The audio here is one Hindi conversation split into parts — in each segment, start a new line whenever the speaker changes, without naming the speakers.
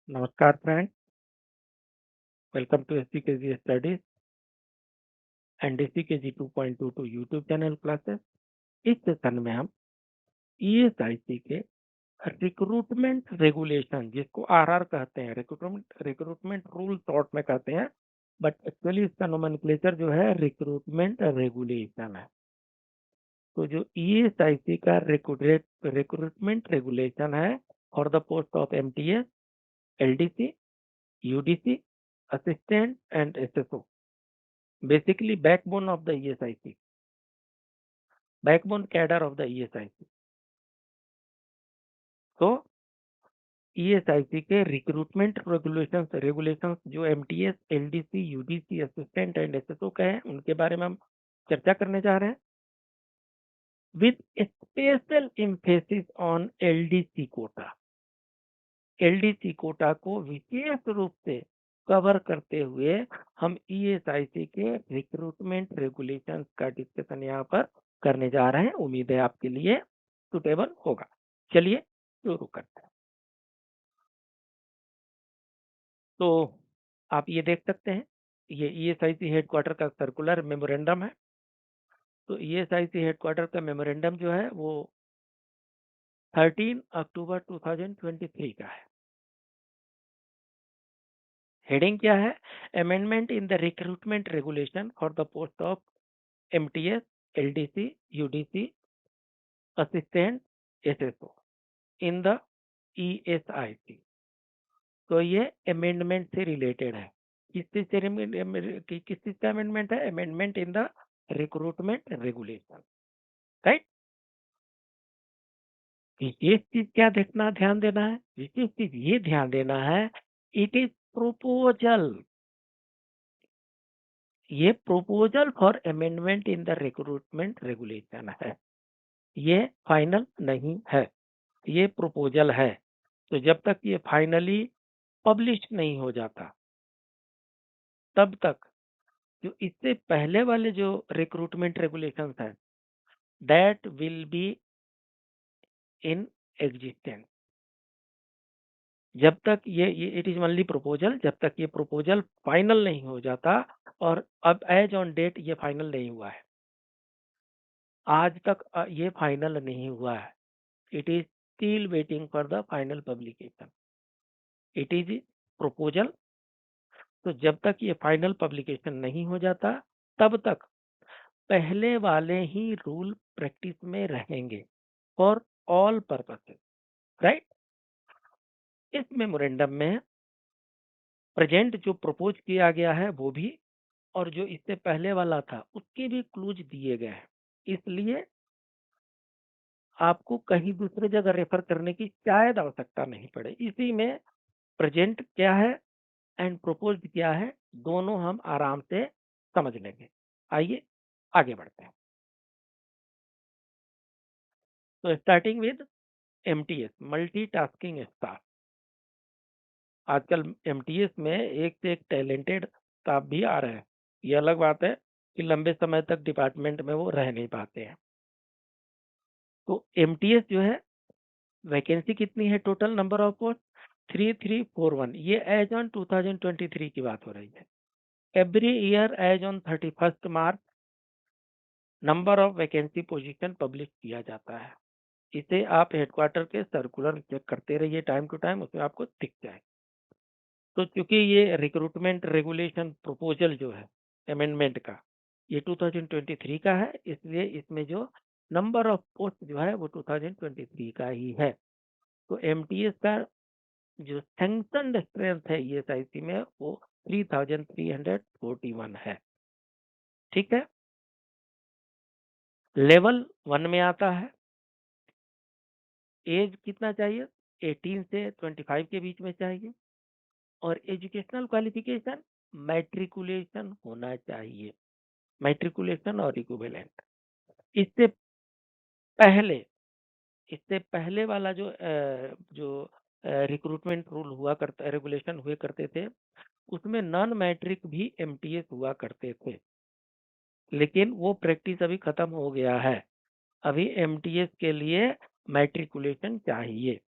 नमस्कार friend, welcome to SCKG studies and SCKG 2.22 YouTube channel classes. इस सेशन में हम ईएसआईसी के रिक्रूटमेंट रेगुलेशन, जिसको आरआर कहते हैं, रिक्रूटमेंट रूल शॉर्ट में कहते हैं, बट एक्चुअली इसका नोमेनक्लेचर जो है रिक्रूटमेंट रेगुलेशन है। तो जो ईएसआईसी का रिक्रूटमेंट रेगुलेशन है for the post of MTS, LDC, UDC, assistant and SSO, basically backbone of the ESIC, backbone cadre of the ESIC। तो ESIC के रिक्रूटमेंट रेगुलेशंस जो MTS, LDC, UDC, assistant and SSO का है, उनके बारे में हम चर्चा करने जा रहे हैं, with special emphasis on LDC quota. LDC quota को विशेष रूप से कवर करते हुए हम ईएसआईसी के रिक्रूटमेंट रेगुलेशंस का डिस्कशन यहाँ पर करने जा रहे हैं। उम्मीद है आपके लिए सुटेबल होगा। चलिए शुरू करते हैं। तो आप ये देख सकते हैं, ये ईएसआईसी हेडक्वार्टर का सर्कुलर मेमोरेंडम है। तो ईएसआईसी हेडक्वार्टर का मेमोरेंडम जो है वो 13 अक्टूबर 2023 का है। हेडिंग क्या है? Amendment in the recruitment regulation for the post of MTS, LDC, UDC, assistant, SSO in the ESIC. तो ये अमेंडमेंट से रिलेटेड है। किस चीज का अमेंडमेंट है? Amendment in the recruitment regulation, right. विशेष चीज क्या देखना, ध्यान देना है? विशेष चीज ये ध्यान देना है, इट इज प्रोपोजल। ये proposal for amendment in the recruitment regulation है, ये फाइनल नहीं है, ये प्रोपोजल है। तो जब तक ये फाइनली पब्लिश नहीं हो जाता, तब तक जो इससे पहले वाले जो रिक्रूटमेंट रेगुलेशंस हैं, that will be in existence. जब तक ये इट इज ओनली प्रपोजल, जब तक ये प्रपोजल फाइनल नहीं हो जाता, और अब एज ऑन डेट ये फाइनल नहीं हुआ है, आज तक ये फाइनल नहीं हुआ है। It is still waiting for the final publication. It is proposal. तो जब तक ये फाइनल पब्लिकेशन नहीं हो जाता, तब तक पहले वाले ही रूल प्रैक्टिस में रहेंगे फॉर ऑल पर्पसेस, राइट। इस मेमोरेंडम में प्रेजेंट जो प्रपोज किया गया है वो भी, और जो इससे पहले वाला था उसके भी क्लूज दिए गए हैं। इसलिए आपको कहीं दूसरे जगह रेफर करने की शायद आवश्यकता नहीं पड़े। इसी में प्रेजेंट क्या है एंड प्रपोज्ड क्या है, दोनों हम आराम से समझ लेंगे। आइए आगे बढ़ते हैं। तो starting with MTS, multitasking staff. आजकल एमटीएस में एक से एक टैलेंटेड स्टाफ भी आ रहे हैं। ये अलग बात है कि लंबे समय तक डिपार्टमेंट में वो रह नहीं पाते हैं। तो एमटीएस जो है, वैकेंसी कितनी है? Total number of post 3341। ये एज ऑन 2023 की बात हो रही है। Every year as on 31 March number of vacancy position publish किया जाता है। इसे आप हेडक्वार्टर के सर्कुलर चेक करते रहिए टाइम टू टाइम, उसमें आपको दिख जाए। तो चूंकि ये रिक्रूटमेंट रेगुलेशन प्रपोजल जो है अमेंडमेंट का, ये 2023 का है, इसलिए इसमें जो नंबर ऑफ पोस्ट जो है वो 2023 का ही है। तो एमटीएस का जो सैंक्शनड स्ट्रेंथ है ईएसआईसी में वो 3341 है। ठीक है। लेवल 1 में आता है। एज कितना चाहिए? 18 से 25 के बीच में चाहिए। और एजुकेशनल क्वालिफिकेशन मैट्रिकुलेशन होना चाहिए, मैट्रिकुलेशन और इक्विवेलेंट। इससे पहले इससे पहले वाला जो रिक्रूटमेंट रूल हुआ करता, रेगुलेशन हुए करते थे, उसमें नॉन मैट्रिक भी एमटीएस हुआ करते थे, लेकिन वो प्रैक्टिस अभी खत्म हो गया है। अभी एमटीएस के लिए मैट्रिकुलेशन चाहिए।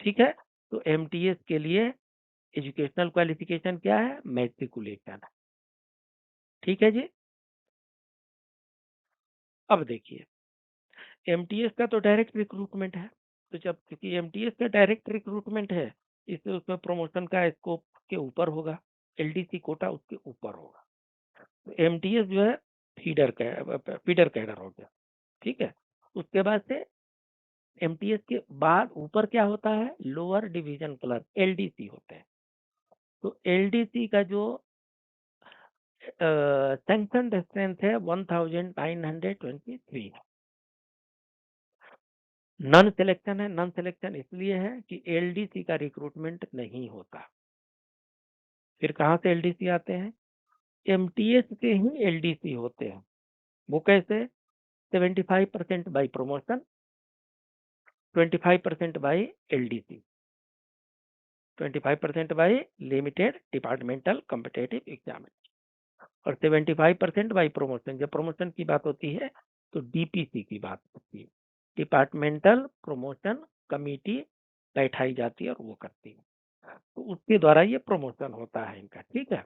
ठीक है। तो एमटीएस के लिए एजुकेशनल क्वालिफिकेशन क्या है? मैट्रिकुलेशन। ठीक है जी। अब देखिए, एमटीएस का तो डायरेक्ट रिक्रूटमेंट है, तो जब क्योंकि एमटीएस का डायरेक्ट रिक्रूटमेंट है, इससे उसमें प्रमोशन का स्कोप के ऊपर होगा, एलडीसी कोटा उसके ऊपर होगा। तो एमटीएस जो है फीडर कैडर हो गया। ठीक है। उसके बाद से एमटीएस के बाद ऊपर क्या होता है? लोअर डिवीजन क्लर्क, एलडीसी होते हैं। तो एलडीसी का जो सैंक्शन स्ट्रेंथ है 1923 है। नॉन सिलेक्शन है। नॉन सिलेक्शन इसलिए है कि एलडीसी का रिक्रूटमेंट नहीं होता। फिर कहाँ से एलडीसी आते हैं? एमटीएस से ही एलडीसी होते हैं। वो कैसे? 75% by promotion, 25% by LDC, 25% by limited departmental competitive exam, और 75% बाई प्रमोशन। जब प्रमोशन की बात होती है तो डीपीसी की बात होती है, डिपार्टमेंटल प्रमोशन कमेटी बैठाई जाती है और वो करती है, तो उसके द्वारा ये प्रमोशन होता है इनका। ठीक है।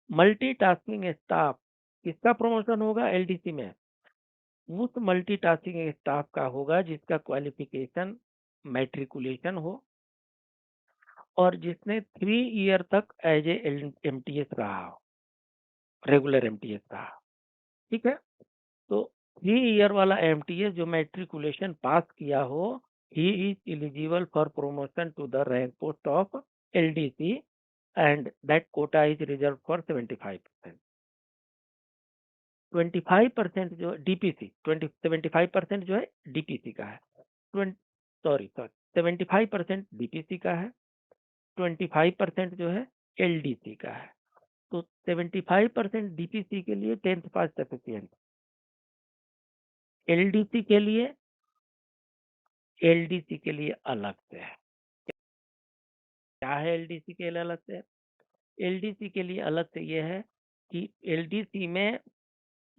मल्टीटास्किंग स्टाफ, किसका प्रमोशन होगा एलडीसी में? उस मल्टीटास्किंग स्टाफ का होगा जिसका क्वालिफिकेशन मैट्रिकुलेशन हो और जिसने 3 ईयर तक एज ए एमटीएस रहा हो, रेगुलर एमटीएस रहा। ठीक है। तो 3 ईयर वाला एमटीएस जो मैट्रिकुलेशन पास किया हो, he is eligible for promotion to the rank post of LDC and that quota is reserve for 75%। 25% जो डीपीसी 75% जो है डीपीसी का है। 20 सॉरी सॉरी 75% डीपीसी का है, 25% जो है एलडीसी का है। तो 75% डीपीसी के लिए 10th पास सफिशियंट, एलडीसी के लिए अलग से है। क्या है एलडीसी के लिए अलग से? एलडीसी के लिए अलग से ये है कि एलडीसी में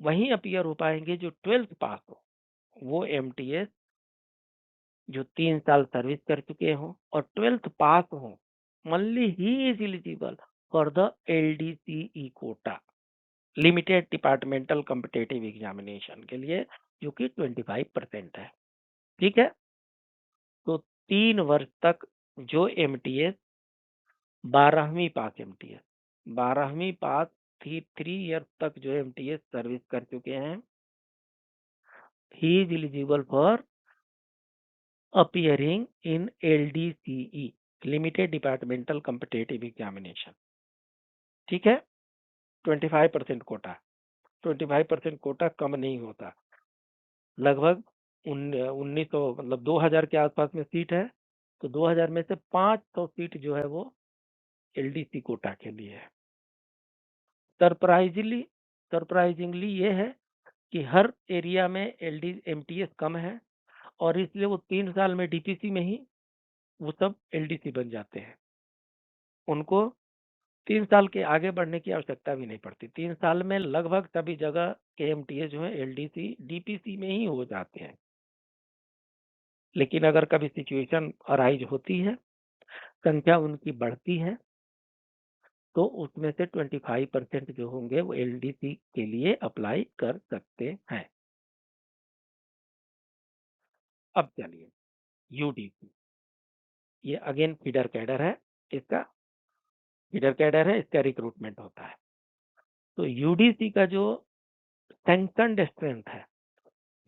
वही अपीयर हो पाएंगे जो 12th पास हो, वो एमटीएस जो 3 साल सर्विस कर चुके हों और 12th पास हो, only he is eligible for the LDCE quota, limited departmental competitive examination के लिए, जो कि 25% है। ठीक है। तो 3 वर्ष तक जो एमटीएस 12वीं पास एमटीएस 12वीं पास 3 ईयर तक जो एमटीएस सर्विस कर चुके हैं, ही is eligible for appearing in LDCE, limited departmental competitive examination. ठीक है। 25% कोटा, 25% कोटा कम नहीं होता। लगभग 1900 मतलब 2000 के आसपास में सीट है, तो 2000 में से 500 सीट जो है वो एलडीसी कोटा के लिए है। सरप्राइजिंगली ये है कि हर एरिया में एलडी एमटीएस कम है और इसलिए वो 3 साल में डीपीसी में ही वो सब एलडीसी बन जाते हैं। उनको 3 साल के आगे बढ़ने की आवश्यकता भी नहीं पड़ती। 3 साल में लगभग सभी जगह के एमटीएस जो है एलडीसी डीपीसी में ही हो जाते हैं। लेकिन अगर कभी सिचुएशन अराइज होती है, संख्या उनकी बढ़ती है, तो उसमें से 25% जो होंगे वो एलडीसी के लिए अप्लाई कर सकते हैं। अब चलिए यूडीसी, ये अगेन फीडर कैडर है, इसका रिक्रूटमेंट होता है। तो यूडीसी का जो सैंक्शनड स्ट्रेंथ है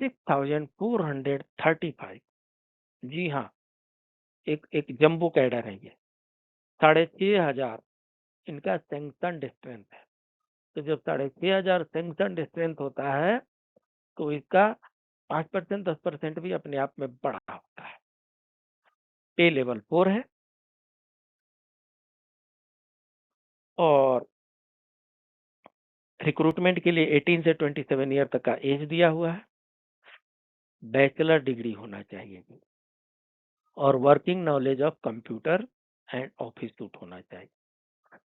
6435। जी हाँ, एक जंबो कैडर है ये, 6500 इनका सैंक्शनड स्ट्रेंथ है। तो जब 6500 सैंक्शनड स्ट्रेंथ होता है, तो इसका 5% 10% भी अपने आप में बड़ा होता है। पे लेवल 4 है और रिक्रूटमेंट के लिए 18 से 27 ईयर तक का एज दिया हुआ है, बैचलर डिग्री होना चाहिए और working knowledge of computer and office suit होना चाहिए।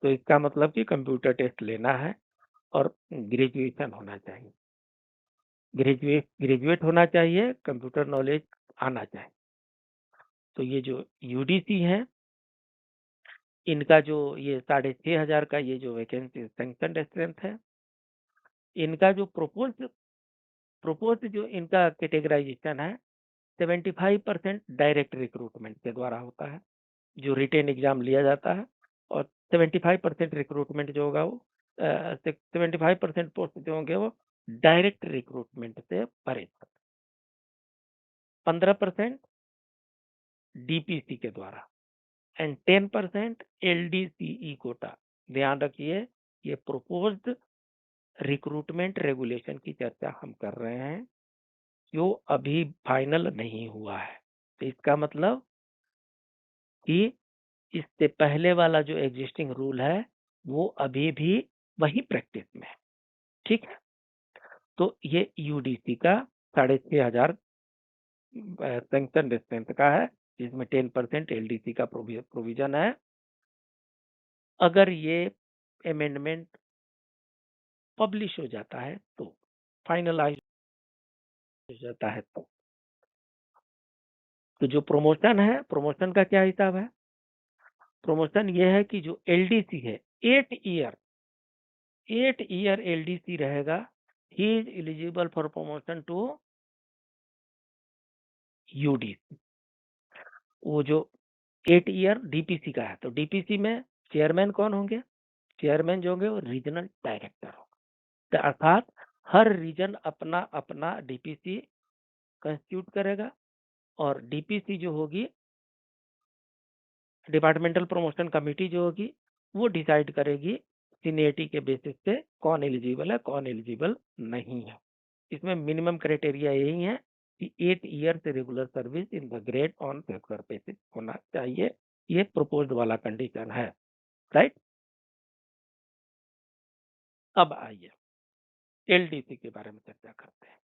तो इसका मतलब कि कंप्यूटर टेस्ट लेना है और ग्रेजुएशन होना चाहिए, ग्रेजुएट होना चाहिए, कंप्यूटर नॉलेज आना चाहिए। तो ये जो यूडीसी है, इनका जो ये 6,500 का ये जो वैकेंसी सैंक्शन स्ट्रेंथ है, इनका जो प्रोपोज जो इनका कैटेगराइजेशन है 75% डायरेक्ट रिक्रूटमेंट के द्वारा होता है, जो रिटेन एग्जाम लिया जाता है, और 75% रिक्रूटमेंट जो होगा वो 75% पोस्ट जो होंगे वो डायरेक्ट रिक्रूटमेंट से भरे, 15% डीपीसी के द्वारा एंड 10% एलडीसीई कोटा। ध्यान रखिए, ये प्रोपोज्ड रिक्रूटमेंट रेगुलेशन की चर्चा हम कर रहे हैं जो अभी फाइनल नहीं हुआ है। तो इसका मतलब कि इससे पहले वाला जो एग्जिस्टिंग रूल है वो अभी भी वही प्रैक्टिस में है। ठीक है, तो ये यूडीसी का 6,500 सैंक्शन डिस्टेंस का है, जिसमें 10% एलडीसी का प्रोविजन है। अगर ये अमेंडमेंट पब्लिश हो जाता है तो, फाइनलाइज हो जाता है तो जो प्रमोशन है, प्रमोशन का क्या हिसाब है? प्रमोशन ये है कि जो एलडीसी है 8 ईयर एलडीसी रहेगा, he is eligible for promotion to UDC. वो जो 8 ईयर डीपीसी का है, तो डीपीसी में चेयरमैन कौन होंगे? चेयरमैन जो होंगे वो रीजनल डायरेक्टर होंगे, अर्थात हर रीजन अपना अपना डीपीसी कंस्टिट्यूट करेगा, और डीपीसी जो होगी, डिपार्टमेंटल प्रमोशन कमेटी जो होगी, वो डिसाइड करेगी सीनियरिटी के बेसिस पे कौन एलिजिबल है कौन एलिजिबल नहीं है। इसमें मिनिमम क्राइटेरिया यही है कि 8 ईयर से regular service in the grade on regular basis होना चाहिए। ये प्रपोज्ड वाला कंडीशन है, राइट। अब आइए एलडीसी के बारे में चर्चा करते हैं।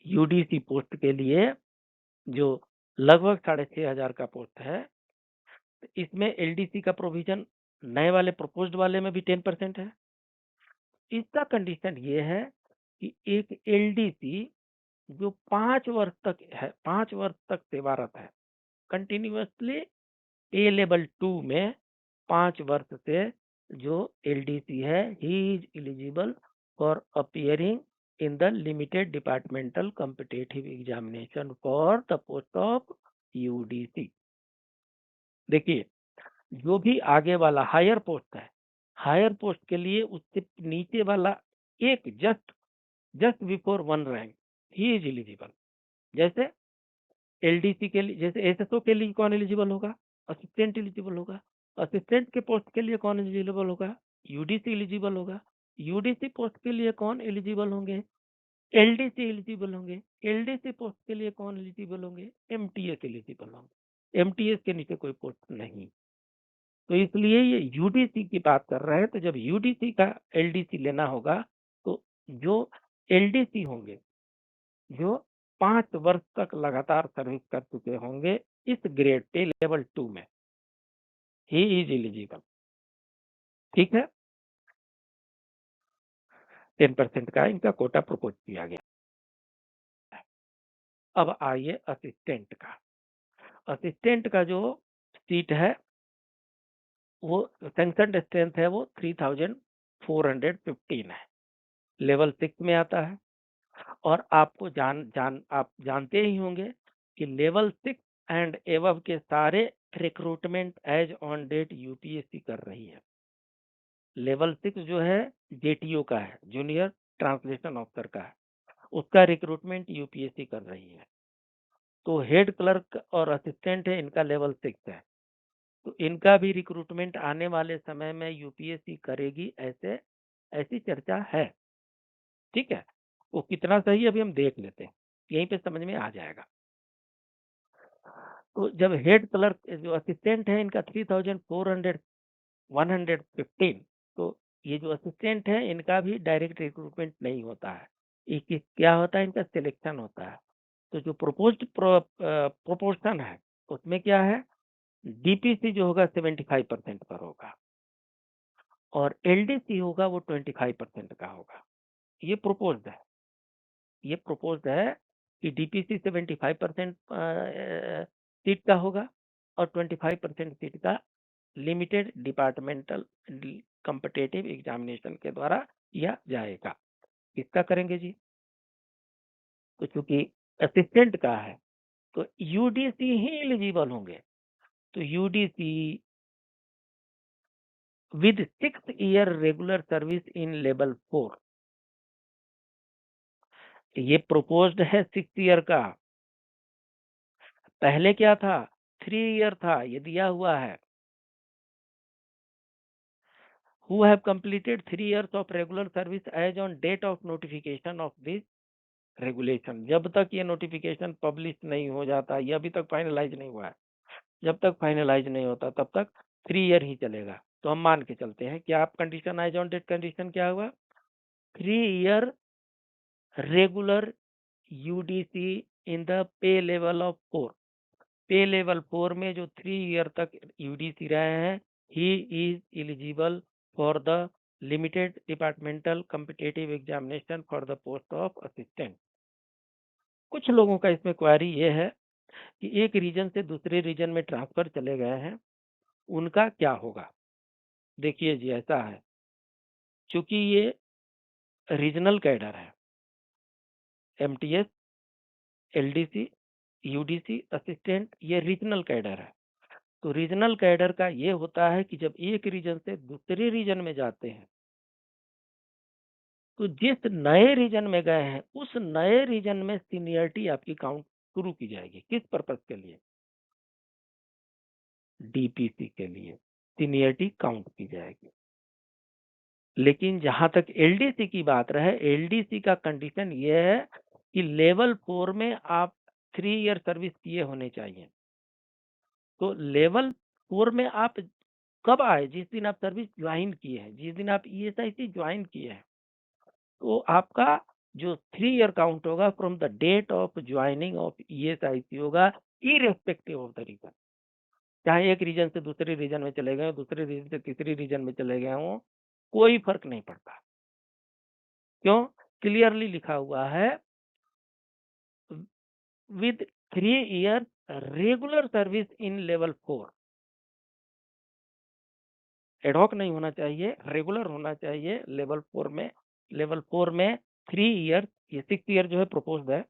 यूडीसी पोस्ट के लिए जो लगभग 6,500 का पोस्ट है, इसमें एलडीसी का प्रोविजन नए वाले प्रपोज्ड वाले में भी 10% है। इसका कंडीशन ये है कि एक एलडीसी जो 5 वर्ष तक है, 5 वर्ष तक सेवारत है कंटिन्यूअसली, ए लेवल 2 में 5 वर्ष से जो एलडीसी है, ही is eligible for appearing in the limited departmental competitive examination for the post of UDC. देखिए, जो भी आगे वाला हायर पोस्ट है, हायर पोस्ट के लिए उससे नीचे वाला एक just just before 1 rank he is eligible. जैसे एलडीसी के लिए, जैसे एसएसओ के लिए कौन एलिजिबल होगा? असिस्टेंट एलिजिबल होगा। असिस्टेंट के पोस्ट के लिए कौन एलिजिबल होगा? यूडीसी एलिजिबल होगा। यूडीसी पोस्ट के लिए कौन एलिजिबल होंगे? एलडीसी एलिजिबल होंगे। एलडीसी पोस्ट के लिए कौन एलिजिबल होंगे? एमटीएस एलिजिबल होंगे। एमटीएस के नीचे कोई पोस्ट नहीं। तो इसलिए ये यूडीसी की बात कर रहे हैं। तो जब यूडीसी का एलडीसी लेना होगा तो जो एलडीसी होंगे, जो 5 वर्ष तक लगातार सर्विस कर चुके होंगे इस ग्रेड पे लेवल 2 में, ही इज एलिजिबल। ठीक है, 10% का इनका कोटा प्रपोज किया गया। अब आइए असिस्टेंट का। असिस्टेंट का जो सीट है वो सैंक्शन स्ट्रेंथ है वो 3,415 है, लेवल 6 में आता है। और आपको आप जानते ही होंगे कि लेवल 6 एंड एबव के सारे recruitment as on date UPSC कर रही है। लेवल 6 जो है जेटीओ का है, जूनियर ट्रांसलेशन ऑफिसर का है, उसका रिक्रूटमेंट यूपीएससी कर रही है। तो हेड क्लर्क और असिस्टेंट है, इनका लेवल 6 है, तो इनका भी रिक्रूटमेंट आने वाले समय में यूपीएससी करेगी, ऐसी चर्चा है। ठीक है, वो कितना सही अभी हम देख लेते हैं, यहीं पे समझ में आ जाएगा। तो जब हेड क्लर्क जो असिस्टेंट है इनका 3,415, तो ये जो असिस्टेंट है इनका भी डायरेक्ट रिक्रूटमेंट नहीं होता है, क्या होता है, इनका सिलेक्शन होता है। तो जो प्रोपोज्ड प्रोपोर्शन है उसमें क्या है, डीपीसी जो होगा 75% पर होगा, और एलडीसी होगा वो 25% का होगा। ये प्रोपोज्ड है, ये प्रोपोज्ड है कि डीपीसी 75% सीट का होगा और 25% सीट का लिमिटेड डिपार्टमेंटल कॉम्पिटिटिव एग्जामिनेशन के द्वारा किया जाएगा। किसका करेंगे जी? तो चूंकि असिस्टेंट का है तो यूडीसी ही एलिजिबल होंगे। तो UDC with 6 year regular service in level 4, ये प्रोपोज्ड है 6 ईयर का। पहले क्या था? 3 ईयर था, ये दिया हुआ है। Who have completed 3 years of regular service as on date of notification of this regulation. जब तक ये नोटिफिकेशन पब्लिश नहीं हो जाता, ये अभी तक फाइनलाइज नहीं हुआ है, जब तक फाइनलाइज नहीं होता तब तक 3 ईयर ही चलेगा। तो हम मान के चलते हैं कि आप condition as on date condition क्या हुआ? 3 year regular UDC in the pay level of 4। Pay level 4 में जो 3 ईयर तक यूडीसी रहे हैं, ही is eligible for the limited departmental competitive examination for the post of assistant. कुछ लोगों का इसमें क्वेरी ये है कि एक रीजन से दूसरे रीजन में ट्रांसफर चले गए हैं, उनका क्या होगा? देखिए जी, ऐसा है, चूंकि ये रीजनल कैडर है, एमटीएस, एलडीसी, यूडीसी, असिस्टेंट, ये रीजनल कैडर है। तो रीजनल कैडर का ये होता है कि जब एक रीजन से दूसरे रीजन में जाते हैं तो जिस नए रीजन में गए हैं उस नए रीजन में सीनियरिटी आपकी काउंट शुरू की जाएगी। किस पर्पज के लिए? डीपीसी के लिए सीनियरिटी काउंट की जाएगी। लेकिन जहां तक एलडीसी की बात रहे, एलडीसी का कंडीशन ये है कि लेवल 4 में आप 3 ईयर सर्विस किए होने चाहिए। तो लेवल 4 में आप कब आए? जिस दिन आप सर्विस ज्वाइन किए हैं, जिस दिन आप ईएसआईसी ज्वाइन किए हैं, तो आपका जो 3 ईयर काउंट होगा from the date of joining of ESIC होगा, इरेस्पेक्टिव ऑफ द रीजन। चाहे एक रीजन से दूसरे रीजन में चले गए, दूसरे रीजन से तीसरी रीजन में चले गए हों, कोई फर्क नहीं पड़ता। क्यों? क्लियरली लिखा हुआ है with 3 year regular service in level 4। Ad hoc नहीं होना चाहिए, रेगुलर होना चाहिए लेवल 4 में। लेवल 4 में 3 ईयर, ये 6 ईयर जो है प्रोपोज है,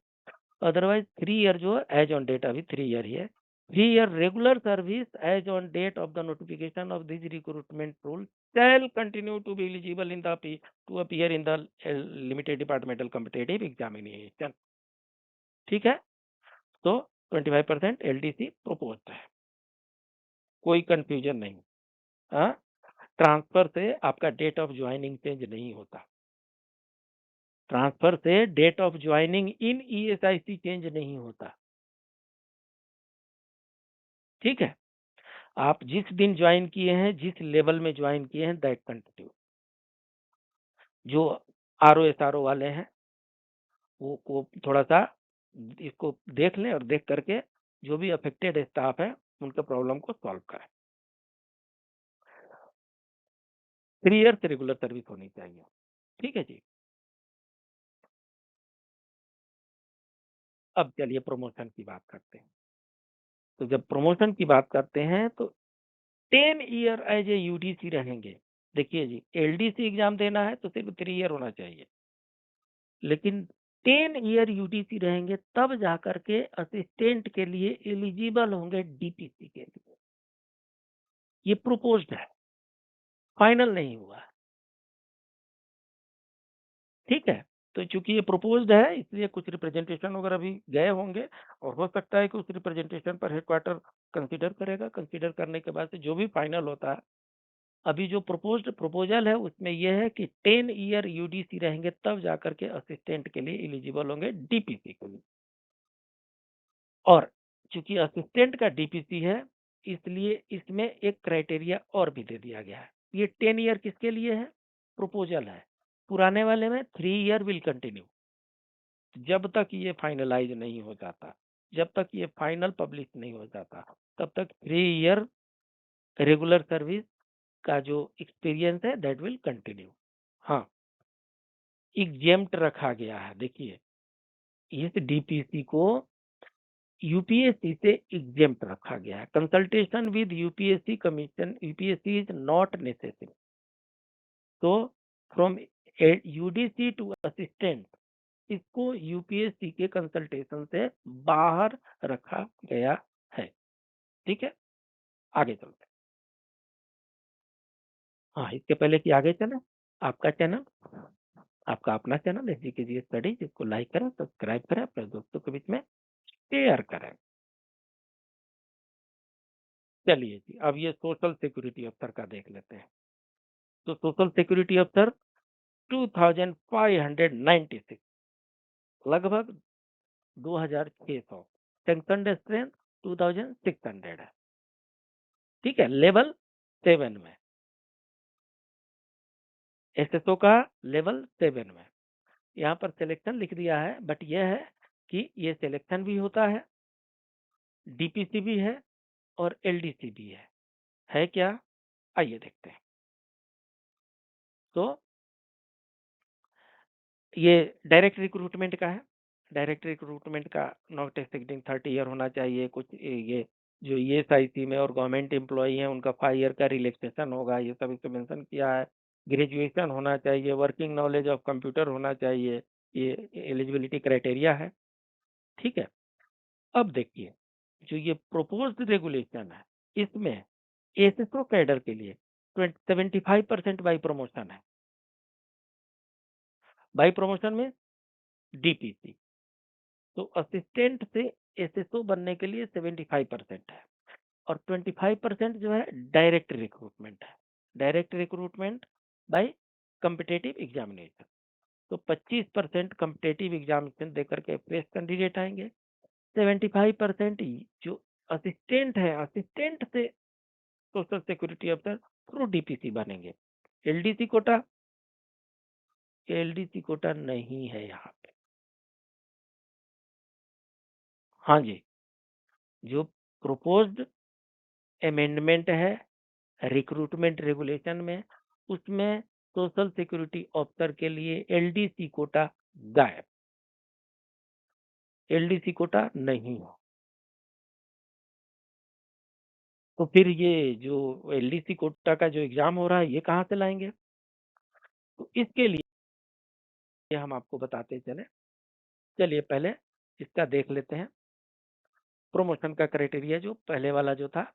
अदरवाइज 3 ईयर जो है एज ऑन डेट, अभी 3 ईयर ही है। 3 year regular service as on date of the notification of this recruitment rule shall continue to be eligible in the to appear in the limited departmental competitive examination। ठीक है, तो 25% एलडीसी प्रोपोज है, कोई कंफ्यूजन नहीं। हाँ, ट्रांसफर से आपका डेट ऑफ ज्वाइनिंग चेंज नहीं होता, ट्रांसफर से date of joining in ESIC change नहीं होता। ठीक है, आप जिस दिन ज्वाइन किए हैं, जिस लेवल में ज्वाइन किए हैं, दैट कंटिन्यू। जो आरओ एसआरओ वाले हैं वो को थोड़ा सा इसको देख लें और देख करके जो भी अफेक्टेड स्टाफ है उनके प्रॉब्लम को सॉल्व करें। 3 ईयर रेगुलर सर्विस होनी चाहिए। ठीक है जी। अब चलिए प्रमोशन की बात करते हैं। तो जब प्रमोशन की बात करते हैं तो 10 ईयर एज ए यूडीसी रहेंगे। देखिए जी, एलडीसी एग्जाम देना है तो सिर्फ 3 ईयर होना चाहिए, लेकिन 10 ईयर यूडीसी रहेंगे तब जाकर के असिस्टेंट के लिए एलिजिबल होंगे डीपीसी के लिए। ये प्रोपोज्ड है, फाइनल नहीं हुआ है। ठीक है, तो चूंकि ये प्रोपोज्ड है इसलिए कुछ रिप्रेजेंटेशन वगैरह भी गए होंगे और हो सकता है कि उस रिप्रेजेंटेशन पर हेडक्वार्टर कंसीडर करेगा। कंसीडर करने के बाद से जो भी फाइनल होता है, अभी जो प्रपोजल है उसमें यह है कि 10 ईयर यूडीसी रहेंगे तब जाकर के असिस्टेंट के लिए एलिजिबल होंगे डीपीसी के लिए। और चूंकि असिस्टेंट का डीपीसी है इसलिए इसमें एक क्राइटेरिया और भी दे दिया गया है। ये 10 ईयर किसके लिए है? प्रोपोजल है। पुराने वाले में 3 ईयर विल कंटिन्यू, जब तक ये फाइनलाइज नहीं हो जाता, जब तक ये फाइनल पब्लिश नहीं हो जाता, तब तक 3 ईयर रेगुलर सर्विस का जो एक्सपीरियंस है दैट विल कंटिन्यू। हाँ, एग्जेम्प्ट रखा गया है। देखिए, इस डीपीसी को यूपीएससी से एग्जेम्प्ट रखा गया है। Consultation with UPSC commission, UPSC is not necessary. तो फ्रॉम यूडीसी टू असिस्टेंट, इसको यूपीएससी के कंसल्टेशन से बाहर रखा गया है। ठीक है, आगे चलते हैं। हाँ, इसके पहले कि आगे चले, आपका चैनल, आपका अपना चैनल एसजीकेजी स्टडी, जिसको लाइक करें, सब्सक्राइब करें, अपने दोस्तों के बीच में शेयर करें। चलिए जी, अब ये सोशल सिक्योरिटी अफसर का देख लेते हैं। तो सोशल सिक्योरिटी अफसर 2596, लगभग 2600। सैंक्शनड स्ट्रेंथ 2600 है। ठीक है, लेवल 7 में, एसएसओ का लेवल 7 में। यहाँ पर सिलेक्शन लिख दिया है, बट यह है कि ये सिलेक्शन भी होता है, डीपीसी भी है और एलडीसी भी है क्या? आइए देखते हैं। तो ये डायरेक्ट रिक्रूटमेंट का है। डायरेक्ट रिक्रूटमेंट का नॉट एक्सीडिंग 30 ईयर होना चाहिए। कुछ ये जो ईएसआईसी में और गवर्नमेंट एम्प्लॉई हैं उनका 5 ईयर का रिलैक्सेशन होगा, ये सब इसमें मेंशन किया है। ग्रेजुएशन होना चाहिए, वर्किंग नॉलेज ऑफ कंप्यूटर होना चाहिए, ये एलिजिबिलिटी क्राइटेरिया है। ठीक है, अब देखिए, जो ये प्रोपोज्ड रेगुलेशन है, इसमें एसएसओ कैडर के लिए 75% बाई प्रमोशन है। बाई प्रमोशन में डीपीसी, तो असिस्टेंट से एसएसओ बनने के लिए 75% है, और 25% जो है डायरेक्ट रिक्रूटमेंट है। Direct recruitment by competitive examination, तो 25% कम्पिटेटिव एग्जामिनेशन देकर के फ्रेश कैंडिडेट आएंगे। 75% जो असिस्टेंट है, असिस्टेंट से सोशल सिक्योरिटी अफसर थ्रू डीपीसी बनेंगे। एलडीसी कोटा, एलडीसी कोटा नहीं है यहाँ पे। हाँ जी, जो प्रोपोज्ड अमेंडमेंट है रिक्रूटमेंट रेगुलेशन में, उसमें सोशल सिक्योरिटी ऑफिसर के लिए एलडीसी कोटा गायब, एलडीसी कोटा नहीं हो। तो फिर ये जो एलडीसी कोटा का जो एग्जाम हो रहा है, ये कहाँ से लाएंगे? तो इसके लिए हम आपको बताते चले। चलिए पहले इसका देख लेते हैं। प्रमोशन का क्राइटेरिया जो पहले वाला जो था,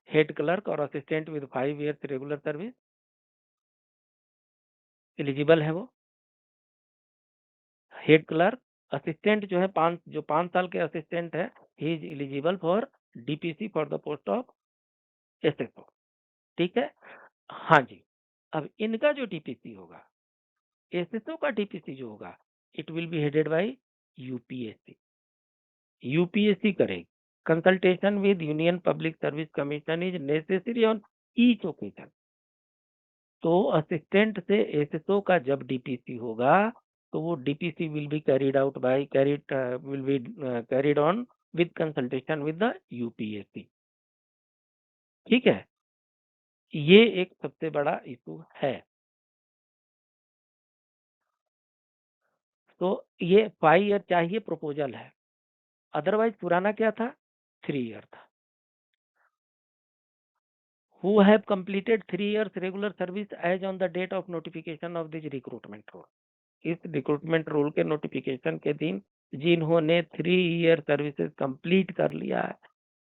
हेड क्लर्क और assistant with 5 years regular service eligible है वो। हेड क्लर्क, असिस्टेंट जो है 5 साल के असिस्टेंट है, ही is eligible for DPC for the post of SSO. ठीक है, हाँ जी। अब इनका जो डीपीसी होगा, एसएसओ का डीपीसी जो होगा, it will be headed by UPSC. UPSC करेगी। Consultation with union public service commission is necessary on each occasion. तो असिस्टेंट से एसएसओ का जब डीपीसी होगा, तो वो DPC will be carried on with consultation with the UPSC. ठीक है, ये एक सबसे बड़ा इशू है। तो ये 5 ईयर चाहिए, प्रपोजल है, अदरवाइज पुराना क्या था, 3 ईयर था। Who have completed 3 years regular service as on the date of notification of this recruitment rule. इस रिक्रूटमेंट रूल के नोटिफिकेशन के दिन जिन्होंने 3 ईयर सर्विसेज कंप्लीट कर लिया है,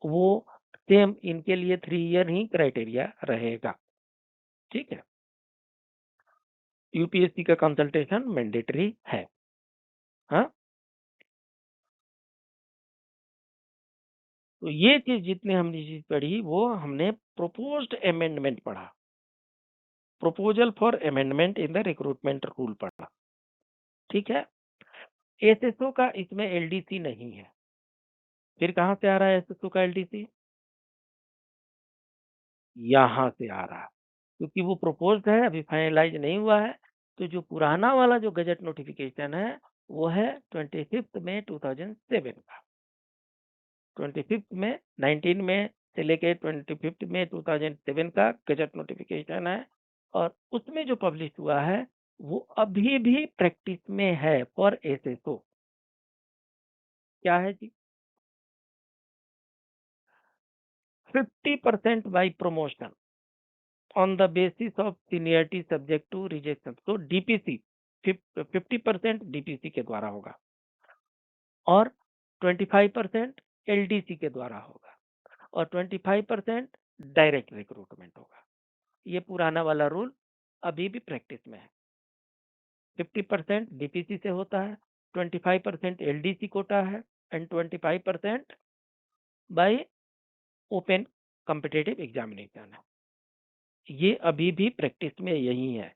वो सेम इनके लिए 3 ईयर ही क्राइटेरिया रहेगा। ठीक है, यूपीएससी का कंसल्टेशन मैंडेटरी है। हाँ, तो ये चीज जितने हमने चीज पढ़ी, वो हमने प्रोपोज्ड अमेंडमेंट पढ़ा, proposal for amendment in the recruitment rule पढ़ा। ठीक है, एसएसओ का इसमें एलडीसी नहीं है। फिर कहाँ से आ रहा है एसएसओ का एलडीसी? यहाँ से आ रहा है, क्योंकि वो प्रोपोज्ड है, अभी फाइनलाइज नहीं हुआ है। तो जो पुराना वाला जो गजट नोटिफिकेशन है, वो है 25 मई 2007 का। 25 में 19 में से लेके 25 में 2007 का गजट नोटिफिकेशन है, और उसमें जो पब्लिश हुआ है, वो अभी भी प्रैक्टिस में है फॉर एसएसओ। क्या है जी? 50% by promotion on the basis of seniority subject to rejection. तो डीपीसी 50% डीपीसी के द्वारा होगा और 25% एलडीसी के द्वारा होगा और 25% डायरेक्ट रिक्रूटमेंट होगा। ये पुराना वाला रूल अभी भी प्रैक्टिस में है। 50% डीपीसी से होता है, 25% एलडीसी कोटा है and 25% bye open competitive examination है। ये अभी भी प्रैक्टिस में यही है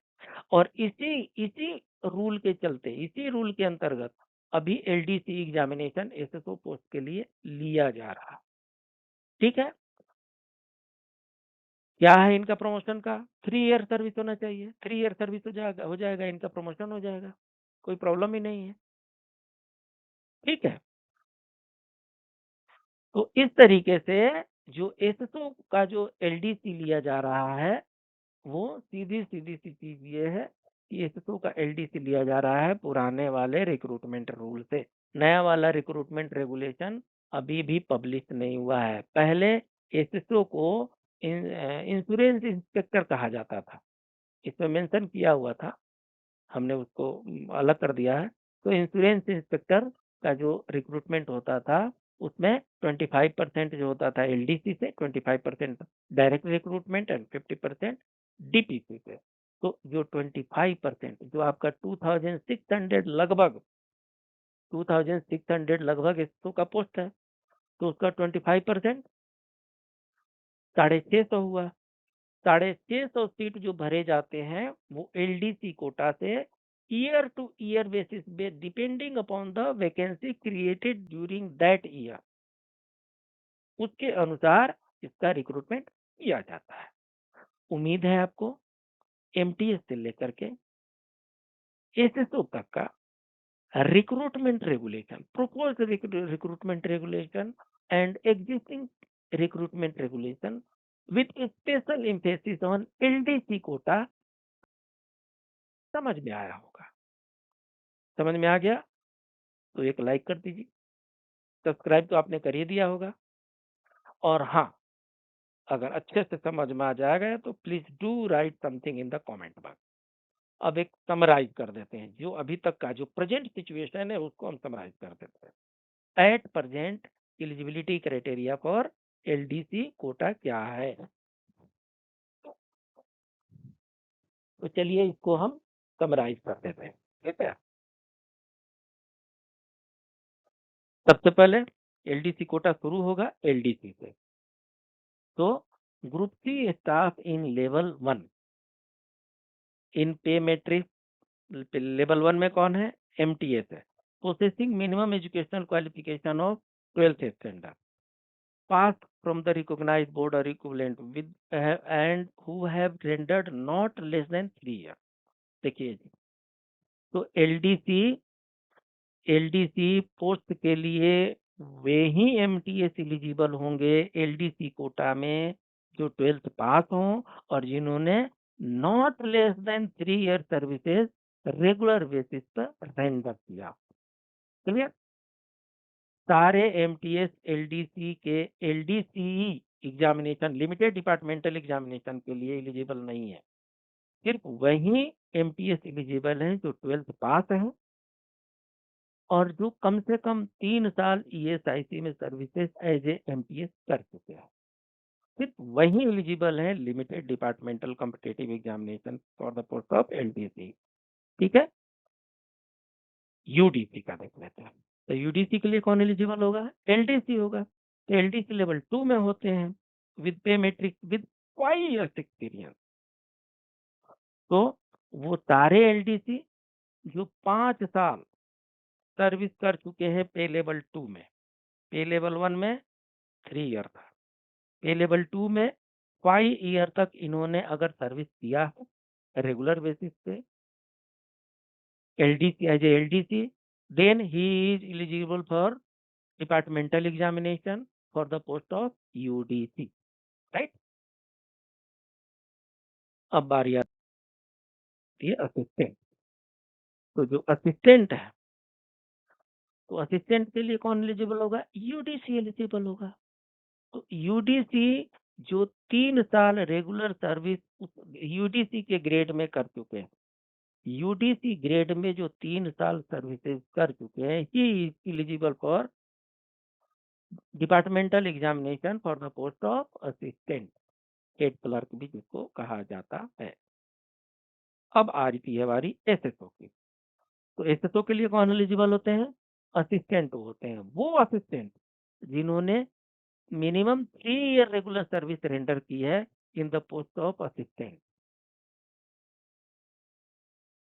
और इसी इसी रूल के चलते, इसी रूल के अंतर्गत अभी एलडीसी एग्जामिनेशन एसएसओ पोस्ट के लिए लिया जा रहा है। ठीक है, क्या है इनका प्रमोशन का? 3 ईयर सर्विस होना चाहिए। 3 ईयर सर्विस हो जाएगा, इनका प्रमोशन हो जाएगा, कोई प्रॉब्लम ही नहीं है। ठीक है, तो इस तरीके से जो एसएसओ का जो एलडीसी लिया जा रहा है वो सीधी सीधी सी चीज ये है कि एसएसओ का एलडीसी लिया जा रहा है पुराने वाले रिक्रूटमेंट रूल से। नया वाला रिक्रूटमेंट रेगुलेशन अभी भी पब्लिश नहीं हुआ है। पहले एसएसओ को इंश्योरेंस इंस्पेक्टर कहा जाता था, इसमें मेंशन किया हुआ था, हमने उसको अलग कर दिया है। तो इंश्योरेंस इंस्पेक्टर का जो रिक्रूटमेंट होता था उसमें 25% जो होता था एलडीसी से, 25% डायरेक्ट रिक्रूटमेंट एंड 50% डीपीसी से। तो जो 25% जो आपका 2600 लगभग इसको का पोस्ट है, तो उसका 25% 650 हुआ। 650 सीट जो भरे जाते हैं वो एलडीसी कोटा से ईयर टू ईयर बेसिस पे depending upon the vacancy created during that year, उसके अनुसार इसका रिक्रूटमेंट किया जाता है। उम्मीद है आपको एमटीएस से लेकर के एसएसओ तक का recruitment regulation, proposed recruitment regulation and existing recruitment regulation with a special emphasis on LDC quota समझ में आया होगा। समझ में आ गया तो एक लाइक कर दीजिए, सब्सक्राइब तो आपने कर ही दिया होगा। और हाँ, अगर अच्छे से समझ में आ जाएगा तो please do right something in the comment box. अब एक समराइज कर देते हैं, जो अभी तक का जो प्रेजेंट सिचुएशन है उसको हम समराइज कर देते हैं। At present eligibility criteria for LDC quota क्या है, तो चलिए इसको हम समराइज कर देते हैं। ठीक है, सबसे पहले एलडीसी कोटा शुरू होगा एलडीसी से। तो group C staff in level 1 in pay matrix, level 1 में कौन है? एमटीएस है। Possessing minimum educational qualification of 12th standard, pass from the recognised board और equivalent with and who have rendered not less than 3 year. देखिए जी, तो एलडीसी एलडीसी पोस्ट के लिए वे ही एमटीएस एलिजिबल होंगे एलडीसी कोटा में जो 12th पास हों और जिन्होंने not less than 3 year services regular basis पर रेंडर किया। क्लियर? सारे एमटीएस एलडीसी के LDC examination, limited departmental examination के लिए एलिजिबल नहीं है। सिर्फ वही एमटीएस एलिजिबल है जो 12th पास है और जो कम से कम 3 साल ईएसआईसी में सर्विसेज एज ए एमटीएस कर चुके हैं। सिर्फ वही एलिजिबल है limited departmental competitive examination for the post of LDC. ठीक है, यूडीसी का देख लेते हैं। तो यूडीसी के लिए कौन एलिजिबल होगा? एलडीसी होगा। तो एलडीसी लेवल 2 में होते हैं विद पे मैट्रिक्स विद 5 years एक्सपीरियंस। तो वो सारे एलडीसी जो 5 साल सर्विस कर चुके हैं पे लेवल 2 में। पे लेवल 1 में 3 ईयर था, पे लेवल 2 में 5 ईयर तक इन्होंने अगर सर्विस किया है रेगुलर बेसिस पे LDC as a LDC, then he is eligible for departmental examination for the post of UDC. Right? अब बारी आती है असिस्टेंट। तो जो असिस्टेंट है तो असिस्टेंट के लिए कौन एलिजिबल होगा? यूडीसी एलिजिबल होगा। तो यूडीसी जो 3 साल रेगुलर सर्विस यूडीसी के ग्रेड में कर चुके हैं, यूडीसी ग्रेड में जो 3 साल सर्विसेज कर चुके हैं, he eligible for departmental examination for the post of assistant, head clerk भी जिसको कहा जाता है। अब आ रही है बारी एसएसओ की। तो एसएसओ के लिए कौन एलिजिबल होते हैं? असिस्टेंट होते हैं वो असिस्टेंट जिन्होंने minimum 3 year regular service render की है in the post of assistant,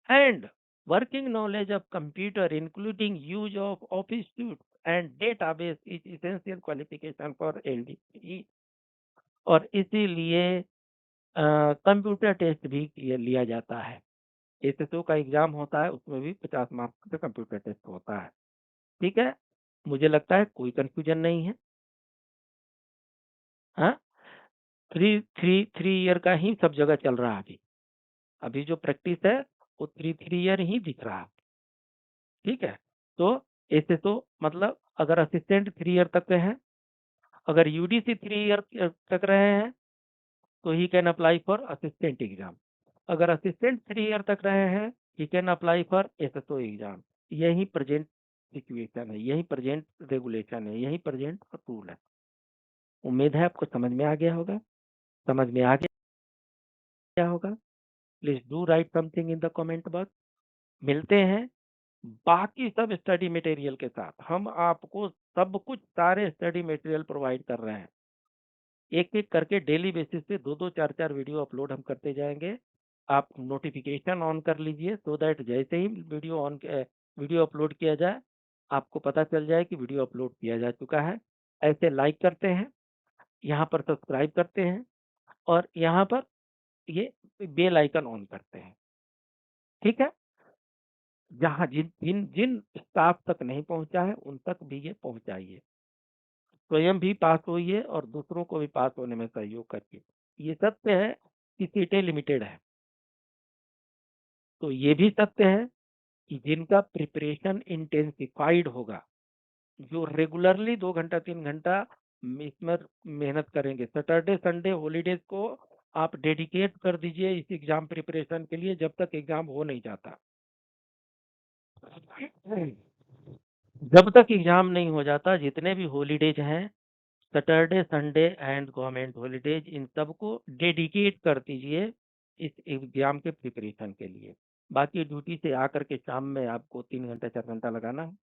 and working knowledge of computer including use of office suites and database is essential qualification for LDC। और इसीलिए कंप्यूटर टेस्ट भी लिया जाता है। एसएसओ का एग्जाम होता है, उसमें भी 50 मार्क्स का कंप्यूटर टेस्ट होता है। ठीक है, मुझे लगता है कोई कंफ्यूजन नहीं है। हाँ, थ्री ईयर का ही सब जगह चल रहा है अभी। अभी जो प्रैक्टिस है वो 3 ईयर ही दिख रहा है। ठीक है, तो एसएसओ मतलब अगर असिस्टेंट 3 ईयर तक के हैं, अगर यूडीसी 3 ईयर तक रहे हैं तो he can apply for assistant exam. अगर असिस्टेंट 3 ईयर तक रहे हैं he can apply for SSO exam. यही प्रेजेंट सिचुएशन है, यही प्रेजेंट रेगुलेशन है, यही प्रेजेंट रूल है। उम्मीद है आपको समझ में आ गया होगा। समझ में आ गया होगा, please do right something in the comment box. मिलते हैं बाकी सब स्टडी मटेरियल के साथ। हम आपको सब कुछ सारे स्टडी मटेरियल प्रोवाइड कर रहे हैं। एक एक करके डेली बेसिस पे 2-2 4-4 वीडियो अपलोड हम करते जाएंगे। आप नोटिफिकेशन ऑन कर लीजिए सो दैट जैसे ही वीडियो अपलोड किया जाए आपको पता चल जाए कि वीडियो अपलोड किया जा चुका है। ऐसे लाइक करते हैं, यहाँ पर सब्सक्राइब करते हैं और यहाँ पर ये बेल आइकन ऑन करते हैं। ठीक है, जहाँ जिन जिन जिन स्टाफ तक नहीं पहुंचा है उन तक भी ये पहुंचाइए। स्वयं भी पास होइए और दूसरों को भी पास होने में सहयोग करिए। ये सत्य है कि सीटें लिमिटेड है, तो ये भी सत्य है कि जिनका प्रिपरेशन इंटेंसिफाइड होगा, जो रेगुलरली 2 घंटा 3 घंटा इसमें मेहनत करेंगे, सैटरडे संडे हॉलीडेज को आप डेडिकेट कर दीजिए इस एग्जाम प्रिपरेशन के लिए जब तक एग्जाम हो नहीं जाता। जब तक एग्जाम नहीं हो जाता जितने भी हॉलीडेज हैं, Saturday Sunday and government holidays, इन सबको डेडिकेट कर दीजिए इस एग्जाम के प्रिपरेशन के लिए। बाकी ड्यूटी से आकर के शाम में आपको 3 घंटा 4 घंटा लगाना है।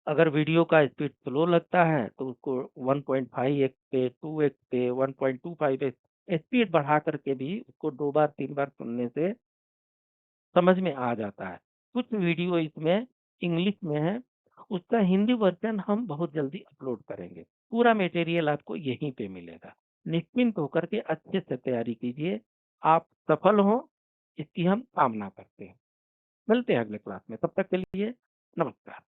अगर वीडियो का स्पीड स्लो लगता है तो उसको 1.5x पे 2x पे 1.25x स्पीड बढ़ा करके भी उसको 2 बार 3 बार सुनने से समझ में आ जाता है। कुछ वीडियो इसमें इंग्लिश में है, उसका हिंदी वर्जन हम बहुत जल्दी अपलोड करेंगे। पूरा मटेरियल आपको यहीं पे मिलेगा। निश्चिंत होकर के अच्छे से तैयारी कीजिए, आप सफल हो इसकी हम कामना करते हैं। मिलते हैं अगले क्लास में, तब तक के लिए नमस्कार।